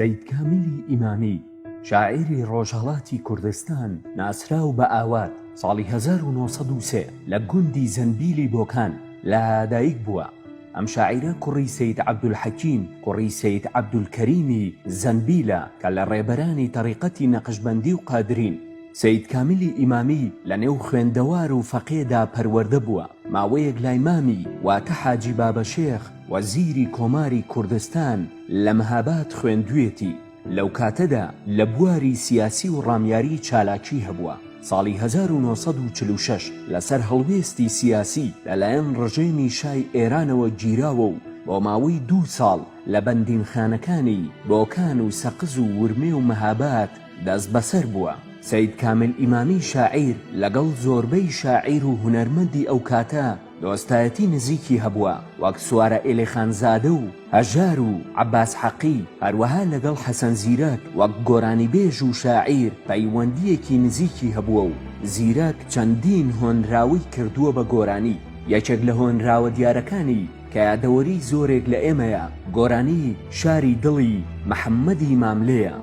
سەید کامیلی ئیمامی شاعیری ڕۆژهەڵاتی کوردستان ناسراو بە ئاوات ساڵی 1903 لە گوندی زەنبیلی بۆکان لادایک بووە. ئەم شاعیرە کوڕی سەید عەبدولحەکیم کوڕی سەید عەبدولکەریمی زەنبیلە کە لە ڕێبەرانی تەریقەتی نەقشبەندی و قادرین. سەید کامیلی ئیمامی لە نێو خوێندەوار و فەقێدا پەروەردە بووە. ماوەیەک لای مامی واتە حاجی بابەشێخ وەزیری کۆماری کوردستان لە مەهاباد خوێندوویەتی. لەو کاتەدا لە بواری سیاسی و ڕامیاری چالاکی هەبووە. ساڵی 1946 لەسەر هەڵوێستی سیاسی لەلایەن ڕژێمی شای ئێرانەوە گیراوە و بۆ ماوەی 2 ساڵ لە بەندینخانەکانی بۆکان و سەقز و ورمێ و مەهاباد دەست بەسەر بووە. سەید کامل ئیمامی شاعیر لەگەڵ زۆربەی شاعیر و هونەرمەندی ئەو کاتە دۆستایەتی نزیکی هەبووە، وەک سوارە ئێلێخانزادە و هەژار و عەباس حەقی، هەروەها لەگەڵ حەسەن زیرەک وەک گۆرانیبێژ و شاعیر پەیوەندیەکی نزیکی هەبووە و زیرەک چەندین هۆنراوی کردووە بە گۆرانی. یەکێک لە هۆنراوە دیارەکانی کە یادەوەری زۆرێک لە ئێمەیە گۆرانی شاری دڵی محەممەدی ماملەیە.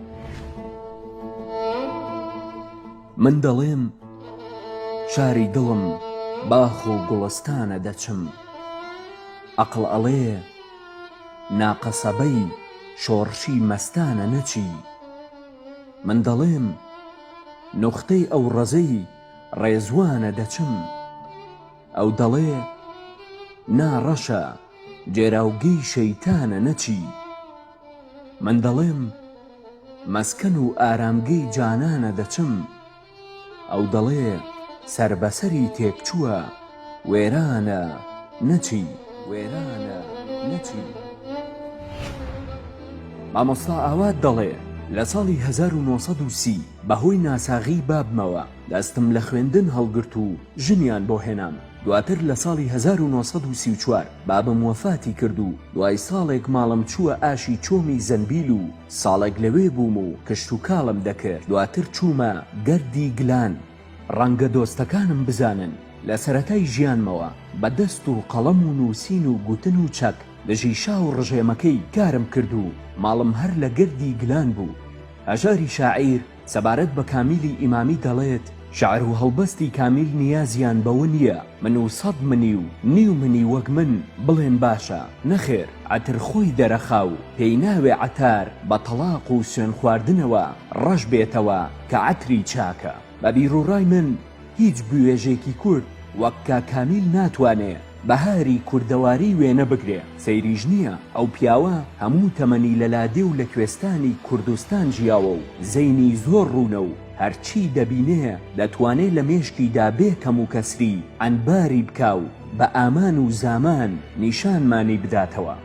من دەڵێم شاری دڵم باخ و گوڵستانە دەچم، عەقڵ ئەڵێ ناقەسەبەی شۆڕشی مەستانە نەچی. من دەڵێم نوختەی ئەو ڕەزەی ڕێزوانە دەچم، ئەو دەڵێ ناڕەشە جێراوگەی شەیتانە نەچی. من دەڵێم مەسکەن و ئارامگەی جانانە دەچم، ئەو دەڵێ سەربەسەری تێکچووە وێرانە نەچی. وێرانە نەچی. مامۆستا ئاوات دەڵێ لە ساڵی 1930 بەهۆی ناساغی بابمەوە دەستم لە خوێندن هەڵگرت و ژنیان بۆ هێنام. دواتر لە ساڵی 1934 بابم وەفاتی کرد و دوای ساڵێک ماڵم چووە ئاشی چۆمی زەنبیل و ساڵێک لەوێ بووم و کشت و کاڵم دەکرد. دواتر چوومە گەردی گلان ڕەنگە دۆستەکانم بزانن. لە سەرەتای ژیانمەوە بە دەست و قەڵەم و نووسین و گوتن و چەک دژی شا و ڕژێمەکەی کارم کرد و ماڵم هەر لە گەردی گلان بوو. هەژاری شاعیر سەبارەت بە کامیلی ئیمامی دەڵێت شعر و هەڵبەستی کامیل نیازیان بەوە نییە من و سەد منی و نیو منی وەک من بڵێن باشە، نەخێر عەتر خۆی دەرەخاو پێی ناوێ عەتار بە تەڵاق و سوێن خواردنەوە ڕەش بێتەوە کە عەتری چاکە. بە بیرڕای من هیچ بوێژێکی کورد وەک کا کامیل ناتوانێ بەهاری کوردەواری وێنە بگرێ. سەیریش نییە ئەو پیاوە هەموو تەمەنی لە لادێ و لە کوێستانی کوردستان ژیاوە و زەینی زۆر ڕوونە و هەرچی دەبینێ دەتوانێت لە مێشکیدا بێ کەم و کەسری ئەنباری بکاو بە ئامان و زامان نیشانمانی بداتەوە.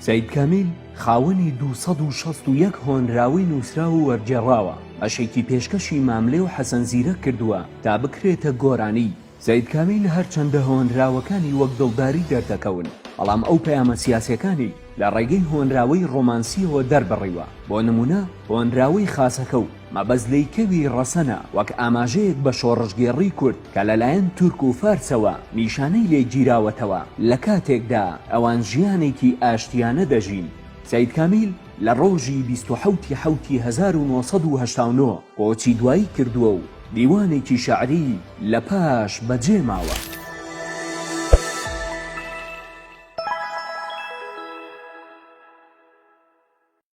سەید کامیل خاوەنی 261 هۆنراوی نووسرا و وەرجێڕاوە. ئەشێکی پێشکەشی ماملێ و حەسەن زیرەک کردووە تا بکرێتە گۆرانی. سەید کامیل هەرچەندە هۆنراوەکانی وەک دڵداری دەردەکەون، بەڵام ئەو پەیامە سیاسیەکانی لە ڕێگەی هۆنراوەی ڕۆمانسیەوە دەربڕیوە. بۆ نمونە هۆنراوەی خاسەکە و مەبەزلەیکەوی ڕەسەنە وەک ئاماژەیەک بە شۆڕژگێڕی کورد کە لەلایەن تورک و فارسەوە نیشانەی لێ گیراوەتەوە لە کاتێکدا ئەوان ژیانێکی ئاشتیانە دەژین. سەید کامیل لە ڕۆژی 27 حوتی 1989 کۆچی دوایی کردووە و دیوانێکی شەعری لە پاش بەجێ ماوە.